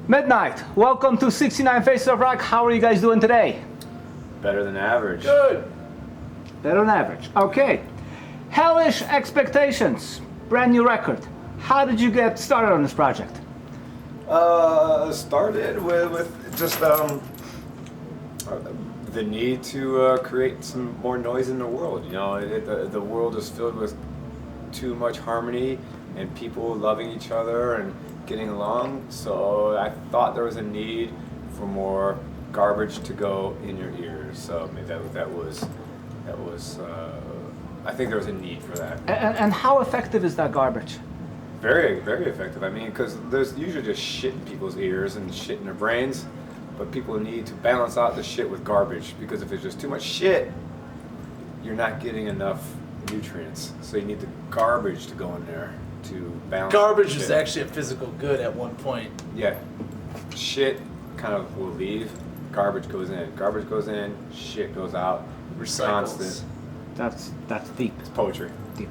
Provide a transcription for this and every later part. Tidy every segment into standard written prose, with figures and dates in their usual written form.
Midnight, welcome to 69 Faces of Rock. How are you guys doing today? Better than average. Good. Better than average. Okay. Hellish Expectations, brand new record. How did you get started on this project? Started with just the need to create some more noise in the world. You know, the world is filled with too much harmony and people loving each other and getting along. So I thought there was a need for more garbage to go in your ears. So I mean, that was. I think there was a need for that. And how effective is that garbage? Very, very effective. I mean, because there's usually just shit in people's ears and shit in their brains, but people need to balance out the shit with garbage, because if there's just too much shit, you're not getting enough nutrients. So you need the garbage to go in there to balance. Garbage was actually a physical good at one point. Yeah. Shit kind of will leave, garbage goes in. Garbage goes in, shit goes out. Recycles. Constant. That's deep. It's poetry. Deep.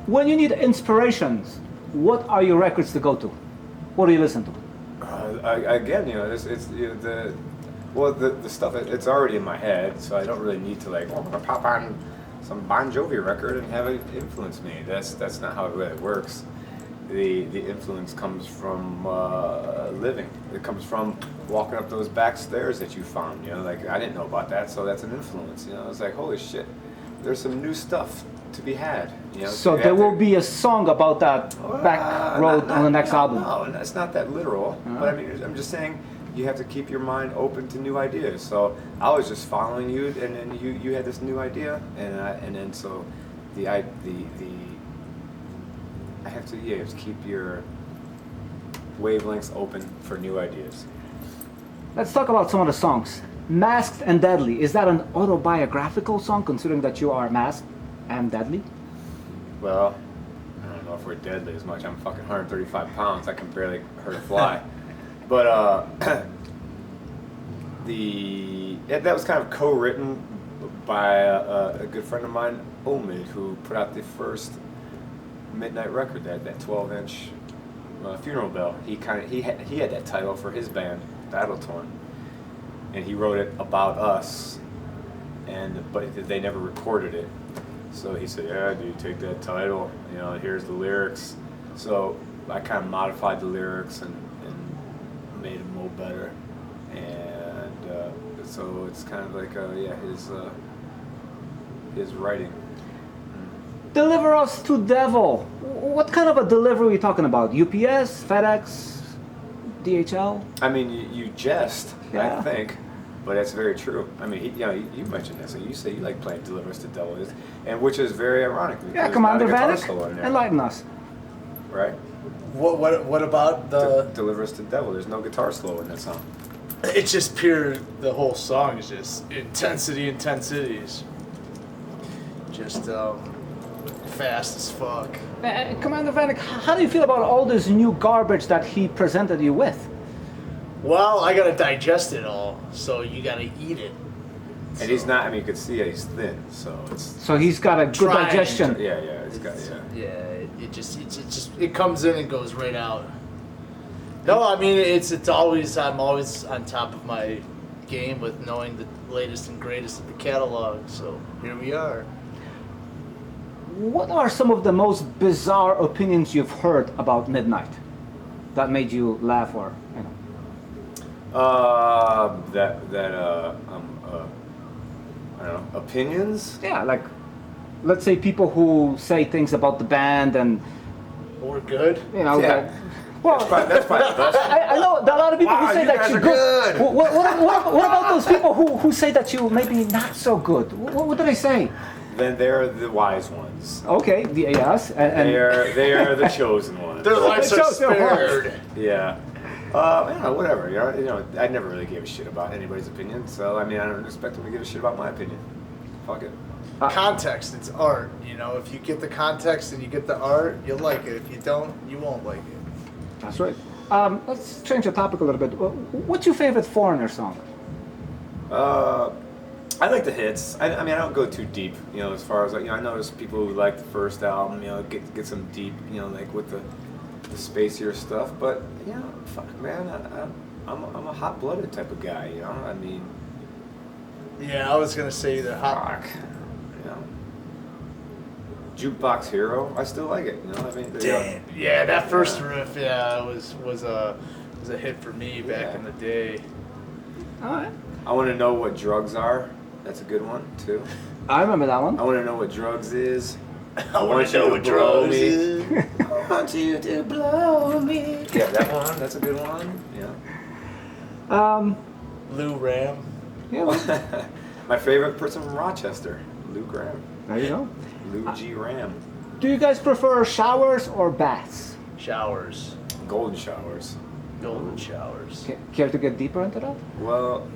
When you need inspirations, what are your records to go to? What do you listen to? Again, you know, it's you know, the stuff, it's already in my head, so I don't really need to like, I'm gonna pop on some Bon Jovi record and have it influence me. That's not how it really works. The influence comes from living. It comes from walking up those back stairs that you found. You know, like I didn't know about that, so that's an influence. You know, it's like, holy shit, there's some new stuff to be had. You know, So there will be a song about that back road on the next album. No, it's not that literal. But I mean, I'm just saying you have to keep your mind open to new ideas. So I was just following you, and then you had this new idea, and then so I have to you have to keep your wavelengths open for new ideas. Let's talk about some of the songs. Masked and Deadly, is that an autobiographical song, considering that you are masked and deadly? Well, I don't know if we're deadly as much. I'm fucking 135 pounds. I can barely hurt a fly. But that was kind of co-written by a good friend of mine, Omid, who put out the first Midnight record, that 12-inch Funeral Bell. He had that title for his band, Battle Torn, and he wrote it about us, but they never recorded it. So he said, "Yeah, dude, take that title. You know, here's the lyrics." So I kind of modified the lyrics and made them a little better, and so it's kind of like his writing. Deliver Us to Devil. What kind of a delivery are we talking about? UPS, FedEx, DHL? I mean, you jest, Yeah. I think, but that's very true. I mean, you mentioned this, and you say you like playing Deliver Us to Devil, and which is very ironic. Because Yeah, there's Commandor not a guitar Vanik, solo in there, enlighten us. right? What about the? Deliver Us to Devil. There's no guitar solo in that song. It's just pure. The whole song is just intensities. Just fast as fuck. Commander Vanik, how do you feel about all this new garbage that he presented you with? Well, I gotta digest it all, so you gotta eat it. And he's not. I mean, you could see that he's thin, so it's. So he's got a good Trying. digestion. Yeah, it's got It comes in and goes right out. No, I mean I'm always on top of my game with knowing the latest and greatest of the catalog. So here we are. What are some of the most bizarre opinions you've heard about Midnight that made you laugh or, you know? I don't know, opinions. Yeah, like, let's say people who say things about the band and, We're good. you know, Yeah. that, well, That's probably the best. I know there are a lot of people Wow, who say you that guys you're are good. What about those people who say that you maybe not so good? What do they say? Then they're the wise ones. Okay, yes, and They are the chosen ones. Their lives are Chosen ones. spared. Yeah. Whatever. You know, I never really gave a shit about anybody's opinion. So I mean, I don't expect them to give a shit about my opinion. Fuck it. Context, it's art. You know, if you get the context and you get the art, you'll like it. If you don't, you won't like it. that's right. Let's change the topic a little bit. What's your favorite Foreigner song? I like the hits. I mean, I don't go too deep, you know, as far as like, you know, I notice people who like the first album, you know, get some deep, you know, like with the spacier stuff. But you know, fuck, man, I'm a hot-blooded type of guy. You know, I mean, Yeah, I was gonna say the hot. fuck, you know, Jukebox Hero. I still like it. You know, I mean, Damn. Yeah, that first Yeah. riff, yeah, was a hit for me back Yeah. in the day. All right. I want to know what drugs are. That's a good one too. I remember that one. I want to know what drugs is. I want to know what drugs is. I want you to blow me. Yeah, that one. That's a good one. Yeah. Lou Ram. Yeah, well, My favorite person from Rochester, Lou Graham. there you go. Lou G. Ram. Do you guys prefer showers or baths? Showers. Golden showers. Golden showers. Care to get deeper into that? Well,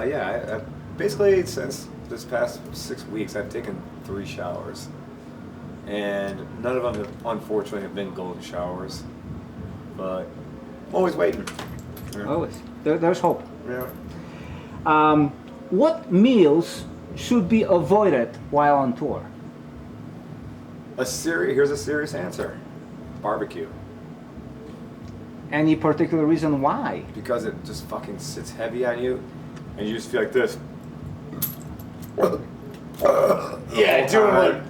yeah. I basically, since this past 6 weeks, I've taken 3 showers, and none of them have, unfortunately, have been golden showers. But I'm always waiting. Yeah. Always. There's hope. Yeah. What meals should be avoided while on tour? Here's a serious answer: barbecue. Any particular reason why? Because it just fucking sits heavy on you, and you just feel like this. Yeah, doing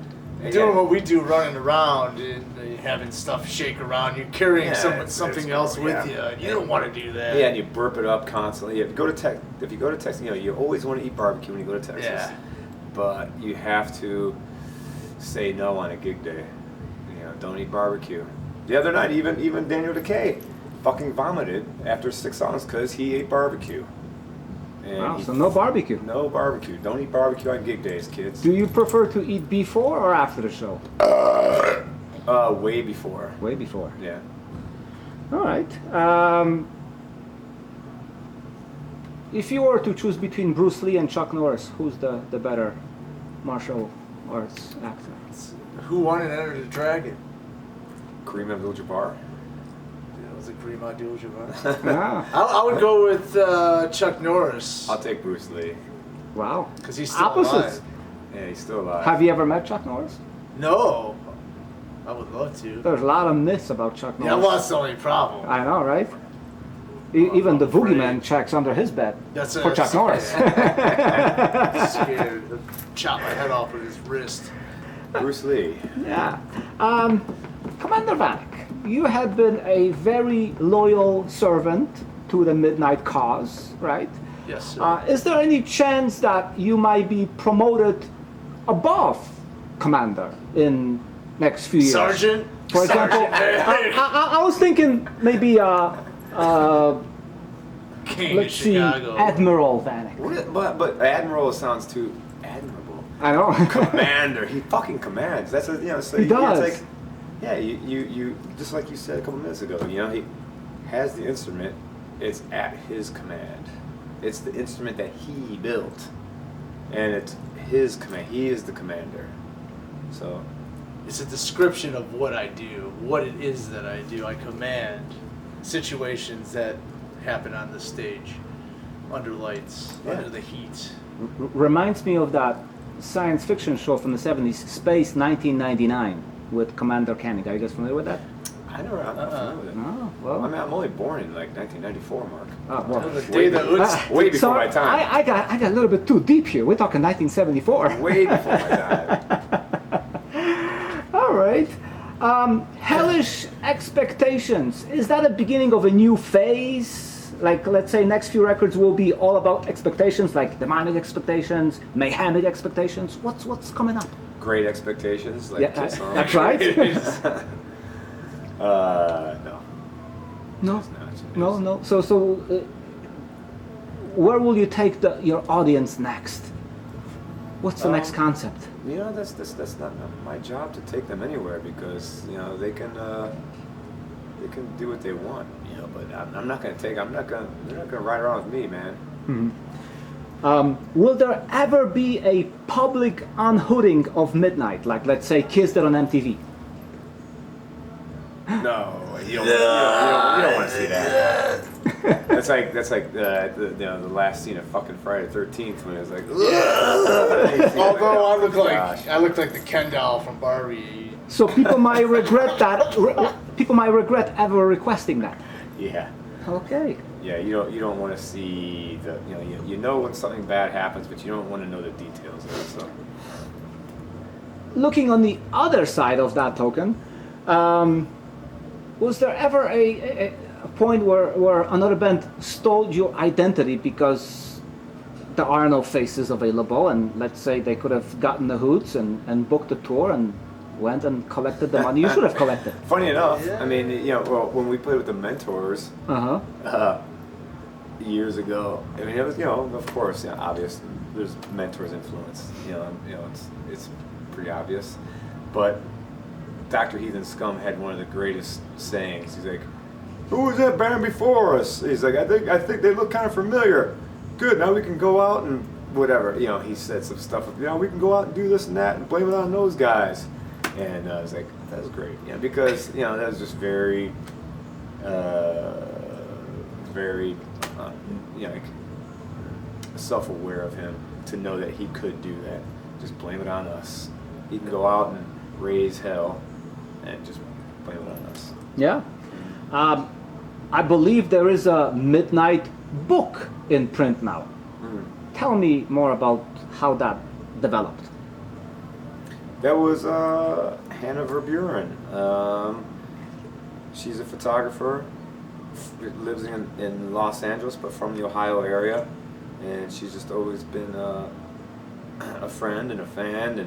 Again. what we do, running around and having stuff shake around. You're carrying Yeah, something it's- else with yeah. you, and you don't want to do that. Yeah, and you burp it up constantly. If you go to Texas, you know, you always want to eat barbecue when you go to Texas. Yeah. But you have to say no on a gig day. You know, don't eat barbecue. The other night, even Daniel Decay fucking vomited after 6 songs because he ate barbecue. And Wow, he- so no barbecue. No barbecue. Don't eat barbecue on gig days, kids. Do you prefer to eat before or after the show? Way before. Way before. Yeah. All right. If you were to choose between Bruce Lee and Chuck Norris, who's the better martial arts actor? Who won and entered the dragon? Kareem Abdul-Jabbar. It was a Kareem Abdul-Jabbar. Ah, I would go with Chuck Norris I'll take Bruce Lee. wow. because he's still Opposites. alive. Yeah, he's still alive. Have you ever met Chuck Norris? No, I would love to. There's a lot of myths about Chuck Yeah, Norris. well, that's the only problem. I know, right? Even the afraid. boogeyman checks under his bed That's for Chuck Norris. I'm scared to chop my head off with his wrist. Bruce Lee. Yeah. Commander Vanik, you had been a very loyal servant to the Midnight Cause, right? Yes, sir. Is there any chance that you might be promoted above Commander in next few years? Sergeant? For example, Sergeant. I was thinking maybe, King let's of see, Chicago. Admiral Vanik. But Admiral sounds too admirable. I know. Commander, he fucking commands. That's a, you know. So He does. It's like, yeah, you just like you said a couple minutes ago. You know, he has the instrument. It's at his command. It's the instrument that he built, and it's his command. He is the commander. So It's a description of what I do, what it is that I do. I command situations that happen on the stage, under lights, Yeah. under the heat. Reminds me of that science fiction show from the 70s, Space 1999, with Commander Koenig. Are you guys familiar with that? I'm not familiar with it. Oh, I well. mean, I'm only born in like 1994, Mark. Well. The day that Utz- Way before So my time. I got a little bit too deep here. We're talking 1974. Way before my time. All right. Hellish Expectations. Is that a beginning of a new phase? Like, let's say next few records will be all about expectations, like demonic expectations, mayhemic expectations. What's coming up? Great expectations, like Yeah, Kiss on. that's right. No. No, It's not. no. So, where will you take your audience next? What's the next concept? You know, that's not my job to take them anywhere because you know they can do what they want. You know, but I'm not gonna take. They're not gonna ride around with me, man. Will there ever be a public unhooding of Midnight, like let's say Kiss did on MTV? No, you don't want to see that. That's like the last scene of fucking Friday the 13th when it was like. Although Gosh. I look like the Ken doll from Barbie. So people might regret that people might regret ever requesting that. Yeah. Okay. Yeah, you don't want to see the you know when something bad happens, but you don't want to know the details of it. So Looking on the other side of that token, was there ever a point where another band stole your identity because there are no faces available, and let's say they could have gotten the hoots and booked a tour and went and collected the money you should have collected? funny enough, Yeah. I mean, well, when we played with the Mentors Uh-huh. years ago, I mean, it was of course, obvious. There's Mentors influence. It's pretty obvious, but Dr. Heathen Scum had one of the greatest sayings. He's like, "Who was that band before us?" He's like, I think they look kind of familiar. Good, now we can go out and whatever. He said some stuff. We can go out and do this and that and blame it on those guys. And I was like, that was great. Because that was just very, very, like self-aware of him to know that he could do that. Just blame it on us. He can go out and raise hell and just blame it on us. Yeah. I believe there is a Midnight book in print now. Tell me more about how that developed. That was Hannah Verburen. She's a photographer, lives in Los Angeles, but from the Ohio area. And she's just always been a friend and a fan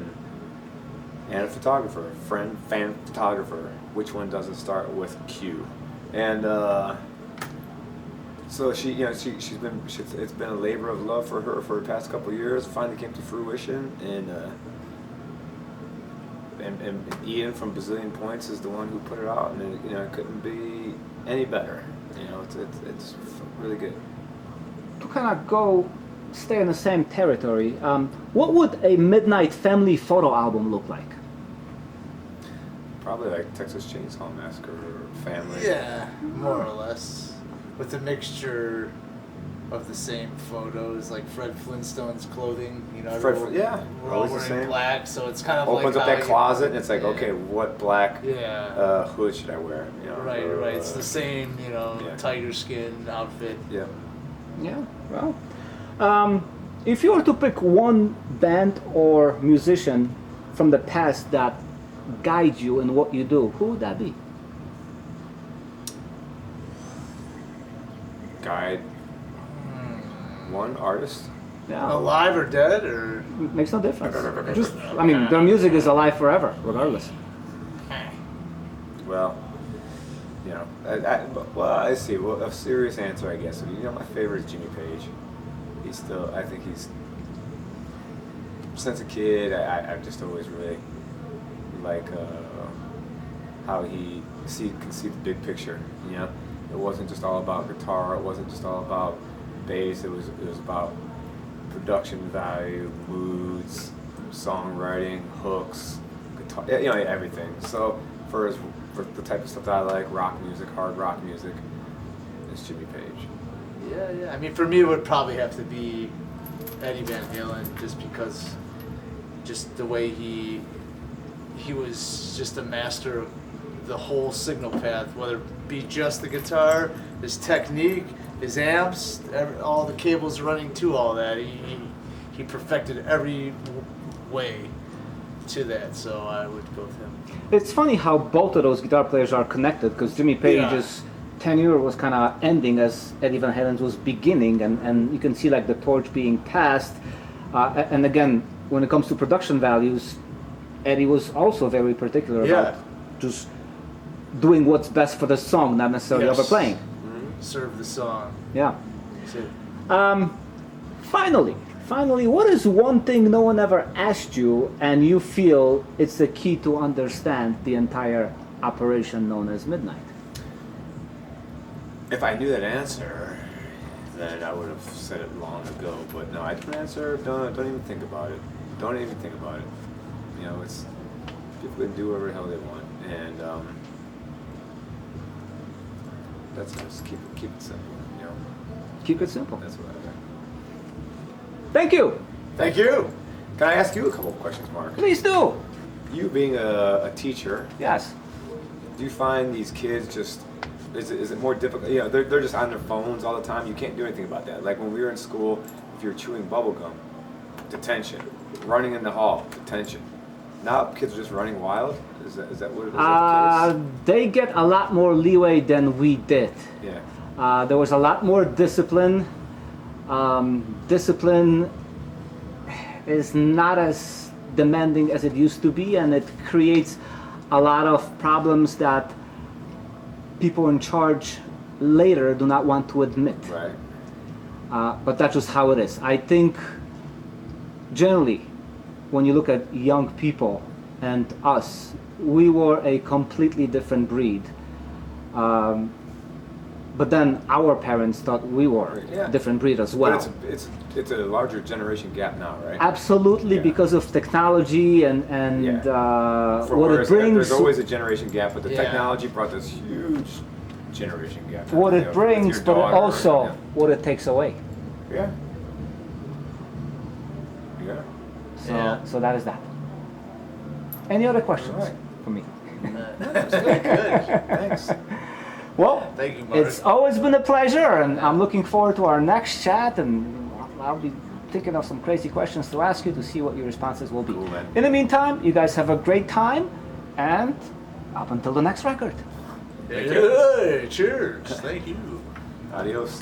and a photographer. Friend, fan, photographer. Which one doesn't start with Q? And so she's been it's been a labor of love for her for the past couple of years. Finally came to fruition, and Ian from Bazillion Points is the one who put it out, and it couldn't be any better. It's really good. To kind of stay in the same territory, what would a Midnight family photo album look like? Probably like Texas Chainsaw Massacre or Family. Yeah, more or less, with a mixture of the same photos, like Fred Flintstone's clothing. We're all always the wearing same. black, so it's kind of Opens like up how that you- closet and it's like, Yeah. okay, what black Yeah. hood should I wear? Right. It's the same, Yeah. tiger skin outfit. Yeah. Yeah, well, if you were to pick one band or musician from the past that guide you in what you do, who would that be? Guide one artist. Yeah, Alive or dead, or makes no difference. Their music is alive forever, regardless. Well, I see. Well, a serious answer, I guess. My favorite is Jimmy Page. I think he's, since a kid, I've just always really like how he can see the big picture. It wasn't just all about guitar. It wasn't just all about bass. It was about production value, moods, songwriting, hooks, guitar. Everything. So for the type of stuff that I like, rock music, hard rock music, it's Jimmy Page. yeah. I mean, for me, it would probably have to be Eddie Van Halen, just because, just the way he was just a master of the whole signal path, whether it be just the guitar, his technique, his amps, all the cables running to all that. He perfected every way to that, so I would go with him. It's funny how both of those guitar players are connected, because Jimmy Page's tenure was kind of ending as Eddie Van Halen's was beginning, and you can see like the torch being passed. And again, when it comes to production values, Eddie was also very particular about just doing what's best for the song, not necessarily Yes. overplaying. Serve the song. Yeah. That's it. Finally, what is one thing no one ever asked you and you feel it's the key to understand the entire operation known as Midnight? If I knew that answer, then I would have said it long ago. But no, I don't answer. Don't even think about it. Don't even think about it. It's people can do whatever the hell they want, and that's just keep it simple. Keep it simple. That's what I think. Thank you. Thank you. Can I ask you a couple of questions, Mark? Please do. You being a teacher, Yes. Do you find these kids just, is it more difficult? You know, they're just on their phones all the time. You can't do anything about that. Like when we were in school, if you were chewing bubble gum, detention. Running in the hall, detention. Now kids are just running wild. Is that what it is? The case? They get a lot more leeway than we did. Yeah. There was a lot more discipline. Discipline is not as demanding as it used to be, and it creates a lot of problems that people in charge later do not want to admit. Right. But that's just how it is. I think generally, when you look at young people and us, we were a completely different breed. But then our parents thought we were Yeah. a different breed as well. But it's a larger generation gap now, right? Absolutely, Yeah. because of technology and For what it worse, brings. there's always a generation gap, but the Yeah. technology brought this huge generation gap. what You it know, with brings, your but daughter, also what it takes away. Yeah. Yeah. So, Yeah. so that is that. Any other questions All right. for me? That's good. Thanks. Well, Thank you, Mark. it's always been a pleasure, and I'm looking forward to our next chat, and I'll be thinking of some crazy questions to ask you to see what your responses will be. Cool, man. In the meantime, you guys have a great time, and up until the next record. Hey, cheers. Thank you. Adios.